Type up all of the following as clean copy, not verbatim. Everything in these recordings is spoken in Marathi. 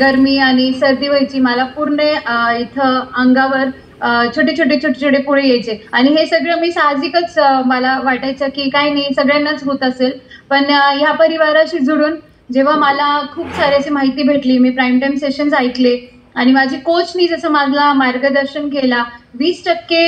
गरमी आणि सर्दी व्हायची मला पूर्ण इथं अंगावर छोटे छोटे पुळे यायचे आणि हे सगळं मी साहजिकच मला वाटायचं की काही नाही सगळ्यांनाच होत असेल. पण ह्या परिवाराशी जुळून जेव्हा मला खूप सारी अशी माहिती भेटली, मी प्राईम टाइम सेशन्स ऐकले आणि माझी कोचनी जसं मला मार्गदर्शन केला 20%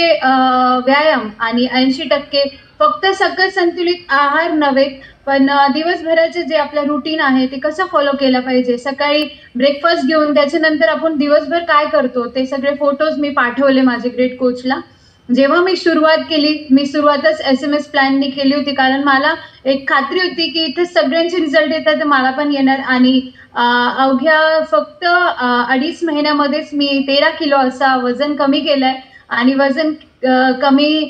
व्यायाम आणि 80% फक्त सकस संतुलित आहार नव्हे पण दिवसभराचे जे आपलं रुटीन आहे ते कसं फॉलो केलं पाहिजे. सकाळी ब्रेकफास्ट घेऊन त्याच्यानंतर आपण दिवसभर काय करतो ते सगळे फोटोज मी पाठवले माझे ग्रेट कोचला. जेव्हा मी सुरुवात केली, मी सुरुवातच SMS प्लॅननी केली होती कारण मला एक खात्री होती की इथे सगळ्यांचे रिझल्ट येतात तर मला पण येणार आणि अवघ्या फक्त 2.5 महिन्यामध्येच मी 13 किलो असा वजन कमी केलंय आणि वजन कमी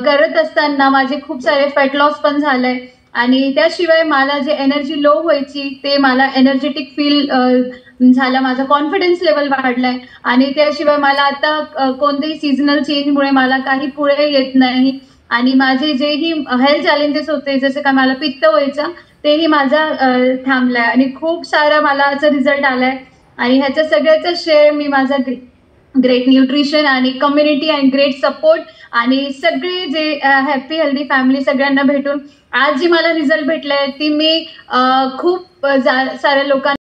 करत असताना माझे खूप सारे फॅट लॉस पण झालंय आणि त्याशिवाय मला जे एनर्जी लो व्हायची ते मला एनर्जेटिक फील झालं, माझा कॉन्फिडन्स लेवल वाढलाय आणि त्याशिवाय मला आता कोणत्याही सीझनल चेंजमुळे मला काही पुढे येत नाही आणि माझे जेही हेल्थ चॅलेंजेस होते जसे का मला पित्त व्हायचं तेही माझा थांबलाय आणि खूप सारा मला असं रिझल्ट आलाय आणि ह्याच्या सगळ्याचा श्रेय मी माझा ग्रेट न्यूट्रिशन आणि कम्युनिटी आणि ग्रेट सपोर्ट आणि सगळे जे हॅपी हेल्दी फॅमिली सगळ्यांना भेटून आज जी मला रिझल्ट भेटलाय ती मी खूप साऱ्या लोकांना